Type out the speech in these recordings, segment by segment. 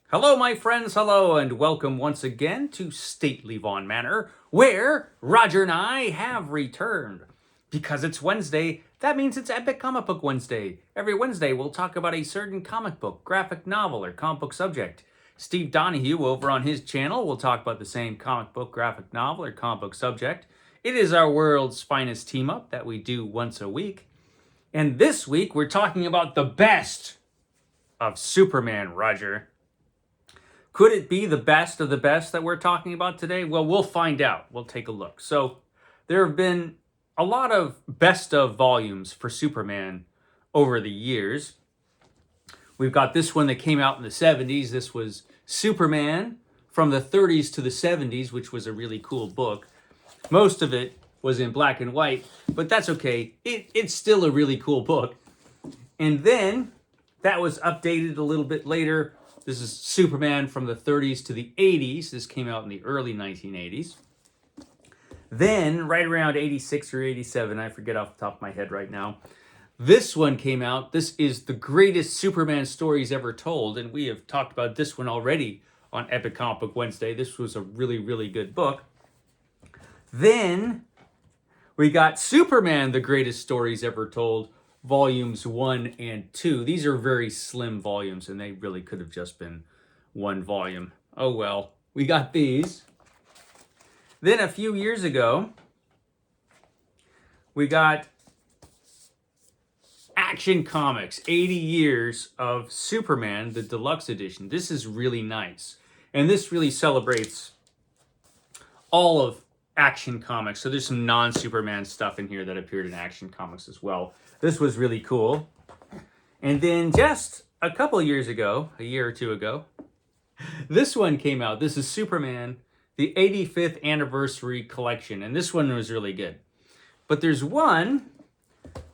Hello, my friends, hello, and welcome once again to Stately Vaughan Manor, where Roger and I have returned. Because it's Wednesday, that means it's Epic Comic Book Wednesday. Every Wednesday, we'll talk about a certain comic book, graphic novel, or comic book subject. Steve Donoghue, over on his channel, will talk about the same comic book, graphic novel, or comic book subject. It is our world's finest team up that we do once a week. And this week, we're talking about the best of Superman, Roger. Could it be the best of the best that we're talking about today? Well, we'll find out. We'll take a look. So, there have been a lot of best of volumes for Superman over the years. We've got this one that came out in the 70s. This was Superman from the 30s to the 70s, which was a really cool book. Most of it was in black and white, but that's okay. It's still a really cool book. And then that was updated a little bit later. This is Superman from the 30s to the 80s. This came out in the early 1980s. Then, right around 86 or 87, I forget off the top of my head right now, this one came out. This is the greatest Superman stories ever told, and we have talked about this one already on Epic Comic Book Wednesday. This was a really, really good book. Then, we got Superman, the greatest stories ever told, volumes 1 and 2. These are very slim volumes, and they really could have just been one volume. Oh well, we got these. Then a few years ago, we got Action Comics, 80 Years of Superman, the deluxe edition. This is really nice. And this really celebrates all of Action Comics. So there's some non-Superman stuff in here that appeared in Action Comics as well. This was really cool. And then just a couple years ago, a year or two ago, this one came out. This is Superman, the 85th Anniversary Collection. And this one was really good. But there's one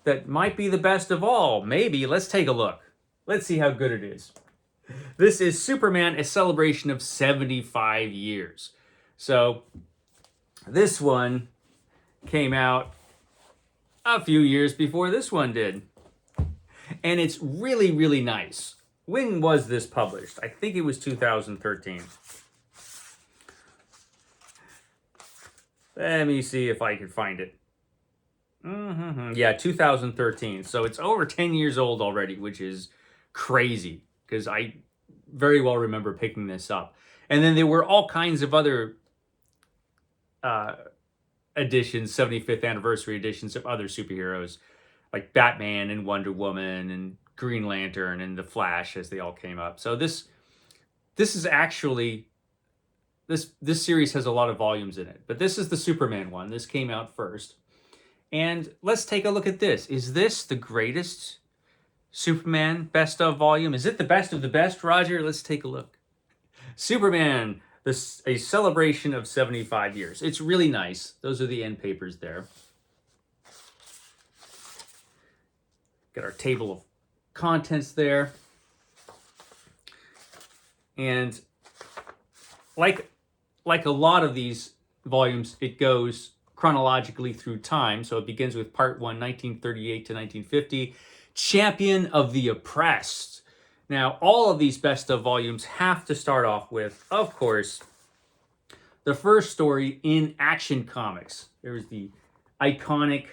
that might be the best of all. Maybe. Let's take a look. Let's see how good it is. This is Superman, a celebration of 75 years. So this one came out a few years before this one did. And it's really, really nice. When was this published? I think it was 2013. Let me see if I can find it. Yeah, 2013. So it's over 10 years old already, which is crazy because I very well remember picking this up. And then there were all kinds of other editions, 75th anniversary editions of other superheroes like Batman and Wonder Woman and Green Lantern and The Flash as they all came up. So this is actually this series has a lot of volumes in it, but this is the Superman one. This came out first. And let's take a look at this. Is this the greatest Superman best of volume? Is it the best of the best, Roger? Let's take a look. Superman, a celebration of 75 years. It's really nice. Those are the end papers there. Got our table of contents there. And like a lot of these volumes, it goes chronologically through time. So it begins with part 1, 1938 to 1950, Champion of the Oppressed. Now, all of these best of volumes have to start off with, of course, the first story in Action Comics. There's the iconic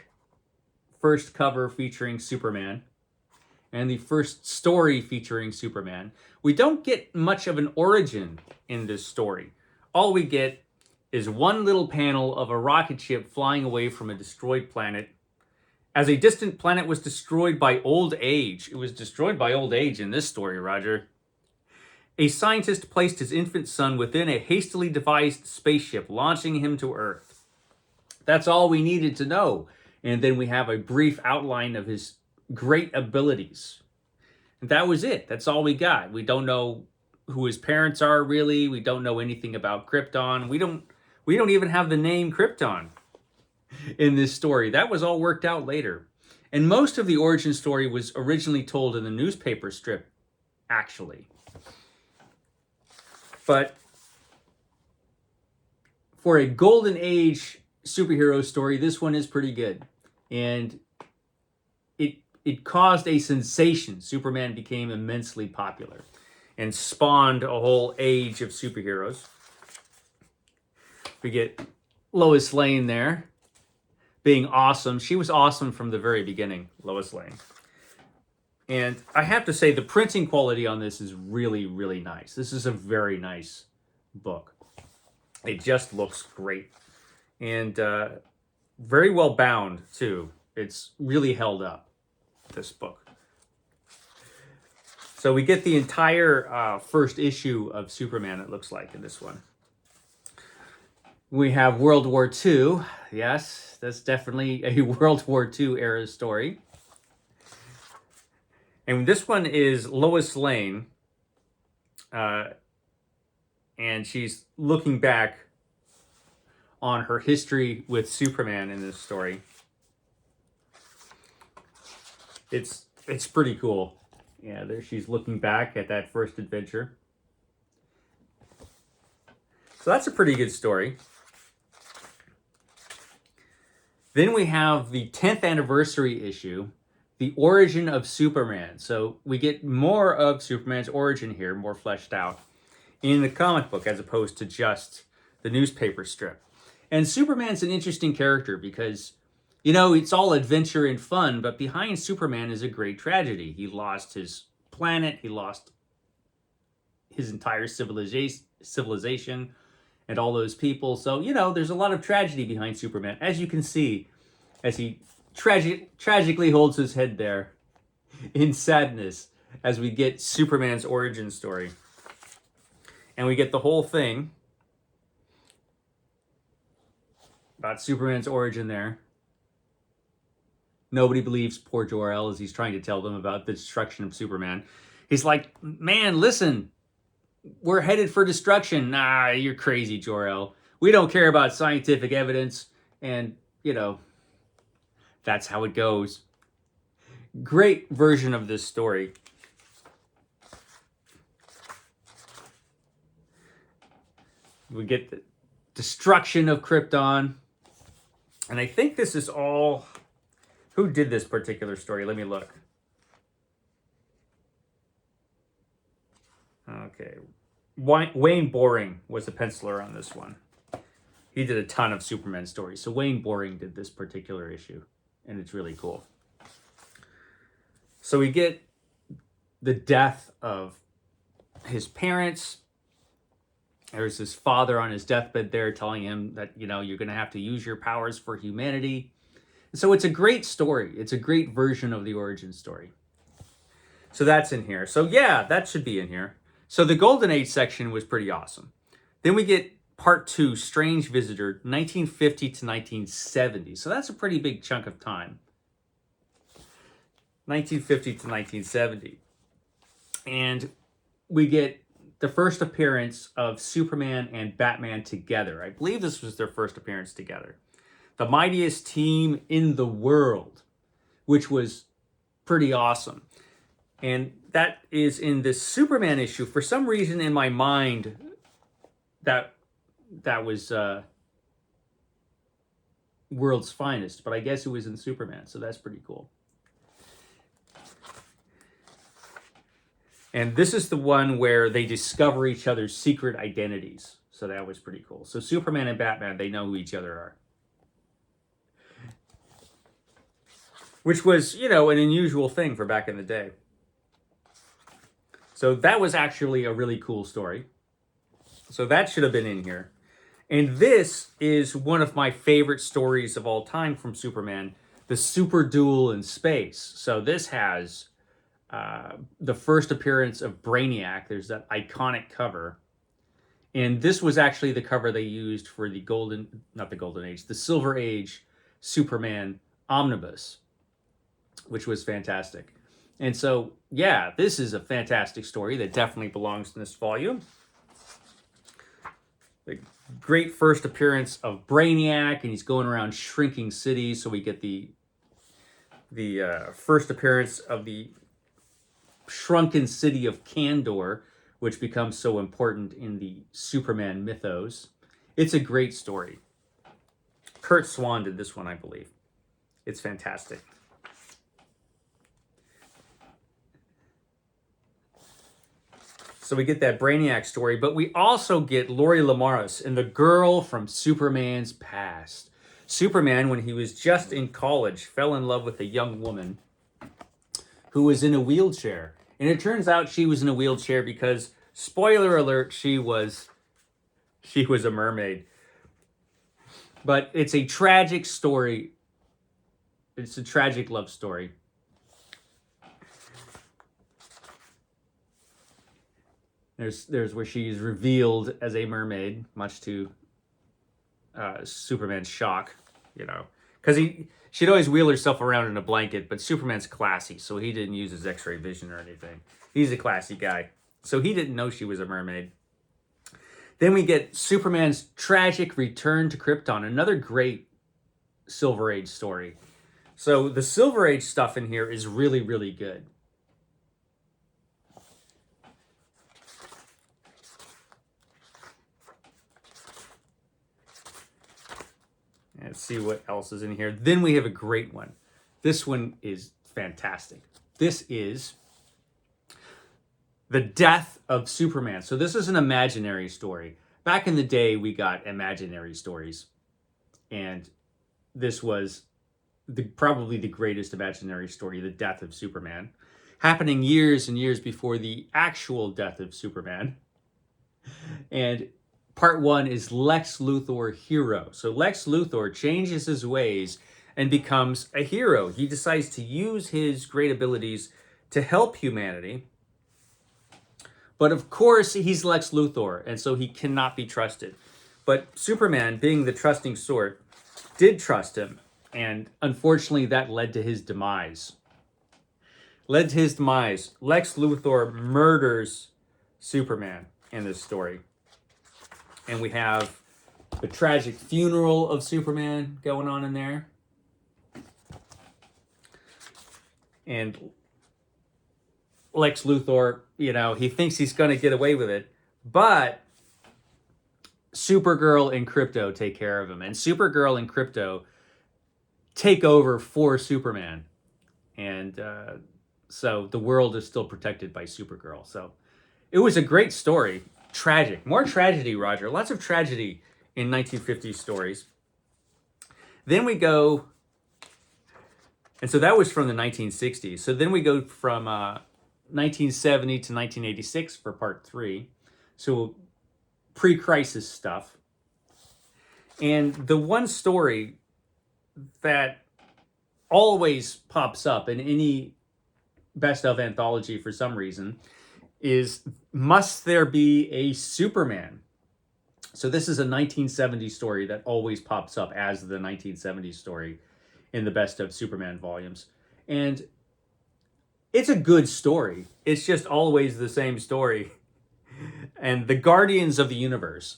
first cover featuring Superman and the first story featuring Superman. We don't get much of an origin in this story. All we get is one little panel of a rocket ship flying away from a destroyed planet as a distant planet was destroyed by old age. It was destroyed by old age in this story, Roger. A scientist placed his infant son within a hastily devised spaceship, launching him to Earth. That's all we needed to know. And then we have a brief outline of his great abilities. And that was it. That's all we got. We don't know who his parents are, really. We don't know anything about Krypton. We don't even have the name Krypton in this story. That was all worked out later. And most of the origin story was originally told in the newspaper strip, actually. But for a golden age superhero story, this one is pretty good. And it caused a sensation. Superman became immensely popular. and spawned a whole age of superheroes. We get Lois Lane there being awesome. She was awesome from the very beginning, Lois Lane. And I have to say, the printing quality on this is really, really nice. This is a very nice book. It just looks great. And very well bound, too. It's really held up, this book. So we get the entire first issue of Superman, it looks like, in this one. We have World War II. Yes, that's definitely a World War II era story. And this one is Lois Lane. And she's looking back on her history with Superman in this story. It's pretty cool. Yeah, there she's looking back at that first adventure. So that's a pretty good story. Then we have the 10th anniversary issue, The Origin of Superman. So we get more of Superman's origin here, more fleshed out in the comic book as opposed to just the newspaper strip. And Superman's an interesting character because, you know, it's all adventure and fun, but behind Superman is a great tragedy. He lost his planet, he lost his entire civilization and all those people. So, you know, there's a lot of tragedy behind Superman, as you can see, as he tragically holds his head there in sadness as we get Superman's origin story. And we get the whole thing about Superman's origin there. Nobody believes poor Jor-El as he's trying to tell them about the destruction of Superman. He's like, man, listen, we're headed for destruction. Nah, you're crazy, Jor-El. We don't care about scientific evidence. And, you know, that's how it goes. Great version of this story. We get the destruction of Krypton. And I think this is all... Who did this particular story? Let me look. Okay. Wayne Boring was the penciler on this one. He did a ton of Superman stories. So Wayne Boring did this particular issue. And it's really cool. So we get the death of his parents. There's his father on his deathbed there telling him that, you know, you're going to have to use your powers for humanity. So it's a great story. It's a great version of the origin story. So that's in here. So yeah, that should be in here. So the Golden Age section was pretty awesome. Then we get part 2, Strange Visitor, 1950 to 1970. So that's a pretty big chunk of time. 1950 to 1970. And we get the first appearance of Superman and Batman together. I believe this was their first appearance together. The mightiest team in the world, which was pretty awesome. And that is in this Superman issue. For some reason in my mind, that was World's Finest, but I guess it was in Superman, so that's pretty cool. And this is the one where they discover each other's secret identities. So that was pretty cool. So Superman and Batman, they know who each other are. Which was, you know, an unusual thing for back in the day. So that was actually a really cool story. So that should have been in here. And this is one of my favorite stories of all time from Superman, the Super Duel in Space. So this has the first appearance of Brainiac. There's that iconic cover. And this was actually the cover they used for the the Silver Age Superman Omnibus, which was fantastic. And so, yeah, this is a fantastic story that definitely belongs in this volume. The great first appearance of Brainiac, and he's going around shrinking cities. So we get the first appearance of the shrunken city of Kandor, which becomes so important in the Superman mythos. It's a great story. Kurt Swan did this one, I believe. It's fantastic. So we get that Brainiac story, but we also get Lori Lamaris and the girl from Superman's past. Superman, when he was just in college, fell in love with a young woman who was in a wheelchair. And it turns out she was in a wheelchair because, spoiler alert, she was a mermaid. But it's a tragic story. It's a tragic love story. There's where she's revealed as a mermaid, much to Superman's shock, because she'd always wheel herself around in a blanket, but Superman's classy, so he didn't use his X-ray vision or anything. He's a classy guy, so he didn't know she was a mermaid. Then we get Superman's tragic return to Krypton, another great Silver Age story. So the Silver Age stuff in here is really, really good. Let's see what else is in here. Then we have a great one. This one is fantastic. This is the death of Superman. So this is an imaginary story. Back in the day, we got imaginary stories. And this was probably the greatest imaginary story, the death of Superman, happening years and years before the actual death of Superman. And part one is Lex Luthor hero. So Lex Luthor changes his ways and becomes a hero. He decides to use his great abilities to help humanity. But of course, he's Lex Luthor, and so he cannot be trusted. But Superman, being the trusting sort, did trust him. And unfortunately, that led to his demise. Lex Luthor murders Superman in this story. And we have the tragic funeral of Superman going on in there. And Lex Luthor, he thinks he's going to get away with it. But Supergirl and Krypto take care of him. And Supergirl and Krypto take over for Superman. And so the world is still protected by Supergirl. So it was a great story. Tragic. More tragedy, Roger. Lots of tragedy in 1950s stories. Then we go, and so that was from the 1960s. So then we go from 1970 to 1986 for part 3. So pre-crisis stuff. And the one story that always pops up in any best of anthology for some reason is, must there be a Superman? So this is a 1970s story that always pops up as the 1970s story in the best of Superman volumes. And it's a good story. It's just always the same story. And the Guardians of the Universe,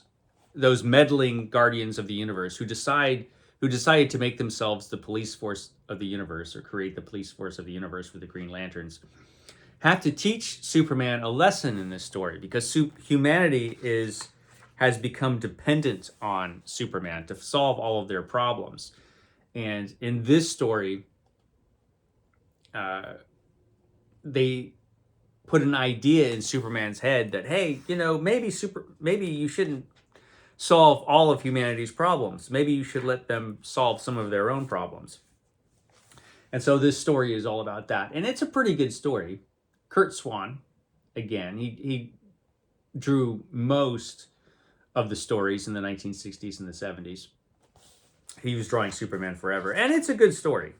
those meddling Guardians of the Universe who decided to make themselves the police force of the universe, or create the police force of the universe with the Green Lanterns, have to teach Superman a lesson in this story, because humanity has become dependent on Superman to solve all of their problems. And in this story, they put an idea in Superman's head that, hey, maybe you shouldn't solve all of humanity's problems. Maybe you should let them solve some of their own problems. And so this story is all about that. And it's a pretty good story. Kurt Swan, again, he drew most of the stories in the 1960s and the 70s. He was drawing Superman forever. And it's a good story.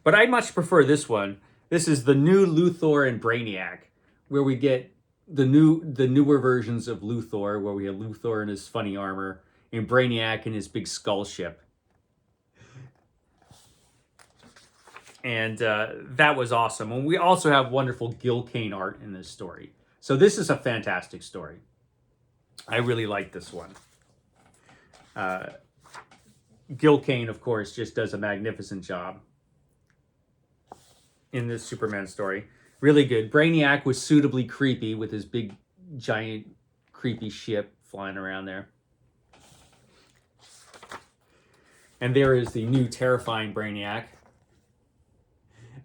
But I much prefer this one. This is the new Luthor and Brainiac, where we get the newer versions of Luthor, where we have Luthor in his funny armor and Brainiac in his big skull ship. And that was awesome. And we also have wonderful Gil Kane art in this story. So this is a fantastic story. I really like this one. Gil Kane, of course, just does a magnificent job in this Superman story. Really good. Brainiac was suitably creepy with his big, giant, creepy ship flying around there. And there is the new terrifying Brainiac,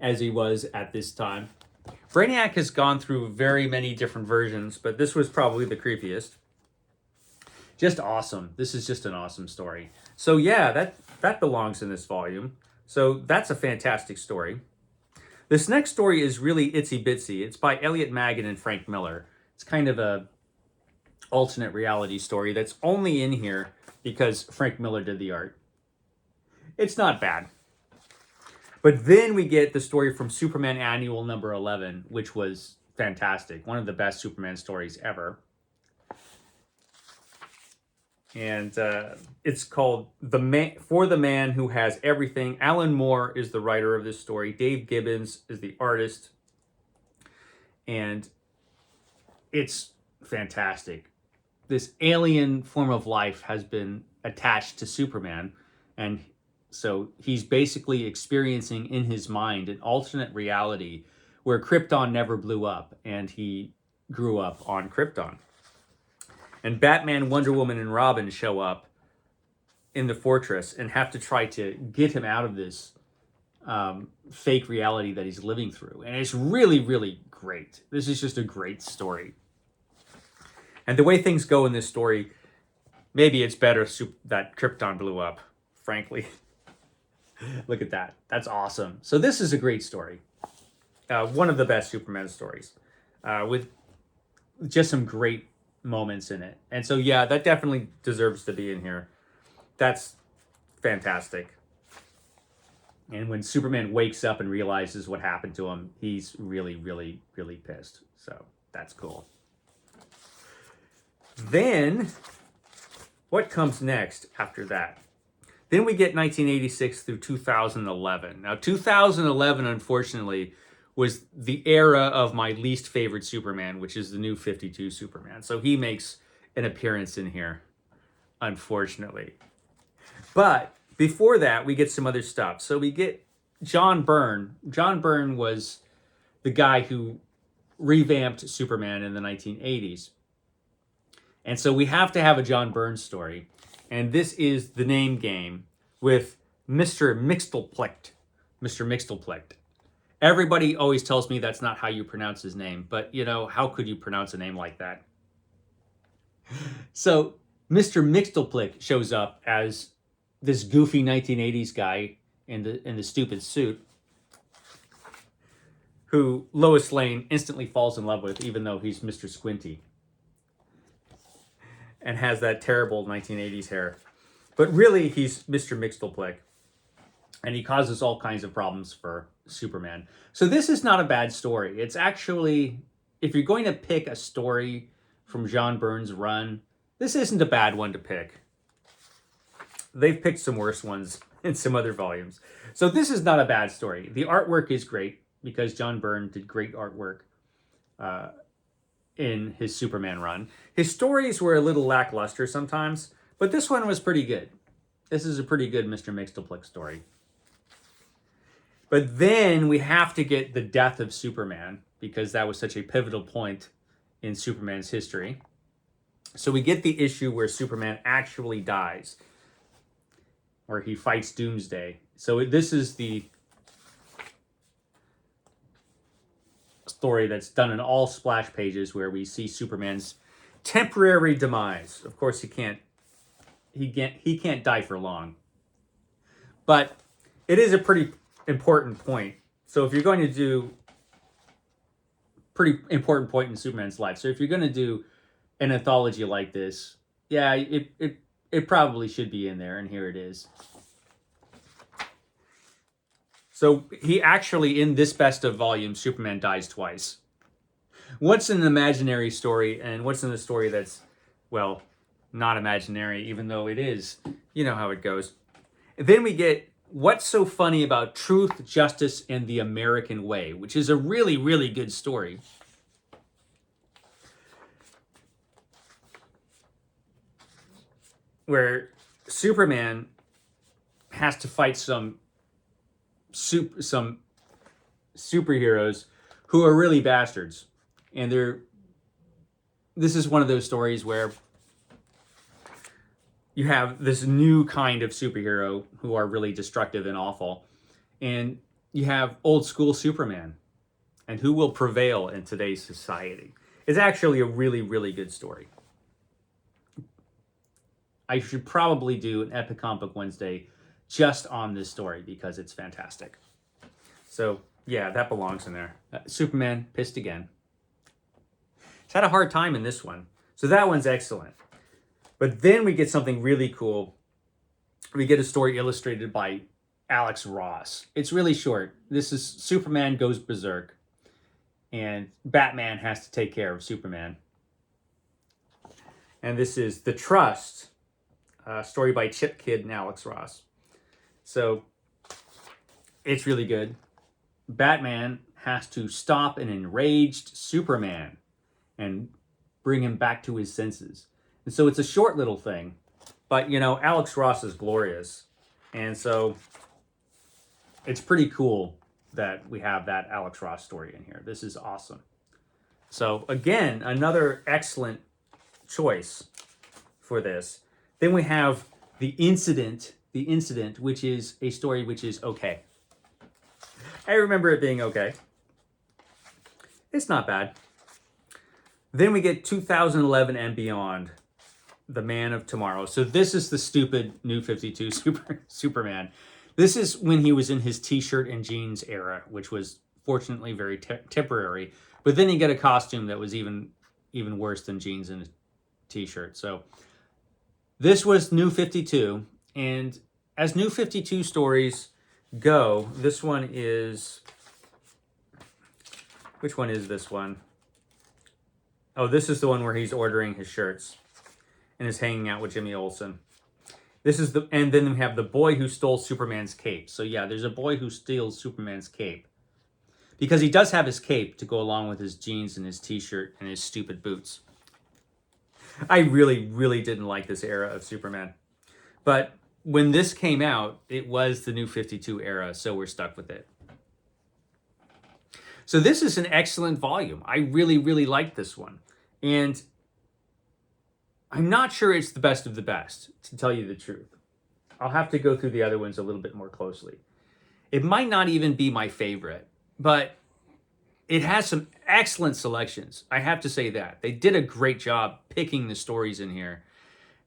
as he was at this time. Brainiac has gone through very many different versions, but this was probably the creepiest. Just awesome. This is just an awesome story. So yeah, that belongs in this volume. So that's a fantastic story. This next story is really itsy bitsy. It's by Elliot Maggin and Frank Miller. It's kind of a alternate reality story that's only in here because Frank Miller did the art. It's not bad. But then we get the story from Superman Annual number 11, which was fantastic. One of the best Superman stories ever. And it's called For the Man Who Has Everything. Alan Moore is the writer of this story. Dave Gibbons is the artist. And it's fantastic. This alien form of life has been attached to Superman. And so he's basically experiencing in his mind an alternate reality where Krypton never blew up. And he grew up on Krypton. And Batman, Wonder Woman, and Robin show up in the fortress and have to try to get him out of this fake reality that he's living through. And it's really, really great. This is just a great story. And the way things go in this story, maybe it's better that Krypton blew up, frankly. Look at that. That's awesome. So this is a great story. One of the best Superman stories. With just some great moments in it. And so yeah, that definitely deserves to be in here. That's fantastic. And when Superman wakes up and realizes what happened to him, he's really, really, really pissed. So that's cool. Then what comes next after that? Then we get 1986 through 2011. Now 2011, unfortunately, was the era of my least favorite Superman, which is the New 52 Superman. So he makes an appearance in here, unfortunately. But before that, we get some other stuff. So we get John Byrne. John Byrne was the guy who revamped Superman in the 1980s. And so we have to have a John Byrne story. And this is The Name Game with Mr. Mxyzptlk. Mr. Mxyzptlk. Everybody always tells me that's not how you pronounce his name, but you know, how could you pronounce a name like that? So Mr. Mxyzptlk shows up as this goofy 1980s guy in the stupid suit who Lois Lane instantly falls in love with, even though he's Mr. Squinty and has that terrible 1980s hair. But really, he's Mr. Mxyzptlk. And he causes all kinds of problems for Superman. So this is not a bad story. It's actually, if you're going to pick a story from John Byrne's run, this isn't a bad one to pick. They've picked some worse ones in some other volumes. So this is not a bad story. The artwork is great because John Byrne did great artwork in his Superman run. His stories were a little lackluster sometimes, but this one was pretty good. This is a pretty good Mr. Mxyzptlk story. But then we have to get the death of Superman because that was such a pivotal point in Superman's history. So we get the issue where Superman actually dies, where he fights Doomsday. So this is the story that's done in all splash pages where we see Superman's temporary demise. Of course, he can't die for long. But it is a pretty important point. So if you're going to do pretty important point in Superman's life. So if you're going to do an anthology like this, yeah, it probably should be in there, and here it is. So he actually, in this best of volume, Superman dies twice. Once in an imaginary story, and once in a story that's, well, not imaginary, even though it is. You know how it goes. And then we get What's So Funny About Truth, Justice, and the American Way, which is a really, really good story. Where Superman has to fight some superheroes who are really bastards. And this is one of those stories where you have this new kind of superhero who are really destructive and awful. And you have old school Superman. and who will prevail in today's society. It's actually a really, really good story. I should probably do an Epic Comic Book Wednesday just on this story because it's fantastic. So, yeah, that belongs in there. Superman pissed again. He's had a hard time in this one. So that one's excellent. But then we get something really cool. We get a story illustrated by Alex Ross. It's really short. This is Superman goes berserk, and Batman has to take care of Superman. And this is The Trust, story by Chip Kidd and Alex Ross. So it's really good. Batman has to stop an enraged Superman and bring him back to his senses. And so it's a short little thing, but you know, Alex Ross is glorious. And so it's pretty cool that we have that Alex Ross story in here. This is awesome. So again, another excellent choice for this. Then we have The Incident, which is a story which is okay. I remember it being okay. It's not bad. Then we get 2011 and Beyond, The Man of Tomorrow. So this is the stupid New 52 Superman. This is when he was in his t-shirt and jeans era, which was fortunately very temporary. But then he got a costume that was even worse than jeans and a t-shirt. So this was New 52. And as New 52 stories go, this one is... Which one is this one? Oh, this is the one where he's ordering his shirts and is hanging out with Jimmy Olsen. This is the, and then we have the boy who stole Superman's cape. So yeah, there's a boy who steals Superman's cape because he does have his cape to go along with his jeans and his t-shirt and his stupid boots. I really, really didn't like this era of Superman. But when this came out, it was the New 52 era, so we're stuck with it. So this is an excellent volume. I really, really like this one. And I'm not sure it's the best of the best, to tell you the truth. I'll have to go through the other ones a little bit more closely. It might not even be my favorite, but it has some excellent selections. I have to say that. They did a great job picking the stories in here.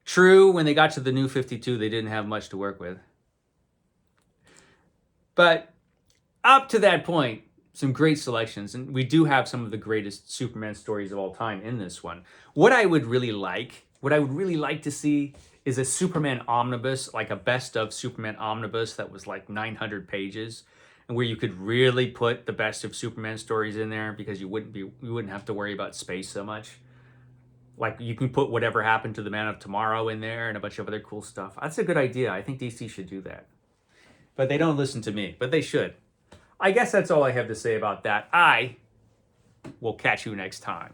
True, when they got to the New 52, they didn't have much to work with. But up to that point, some great selections, and we do have some of the greatest Superman stories of all time in this one. What I would really like to see is a Superman omnibus, like a best of Superman omnibus that was like 900 pages, and where you could really put the best of Superman stories in there because you wouldn't have to worry about space so much. Like you can put whatever happened to the Man of Tomorrow in there and a bunch of other cool stuff. That's a good idea. I think DC should do that. But they don't listen to me, but they should. I guess that's all I have to say about that. I will catch you next time.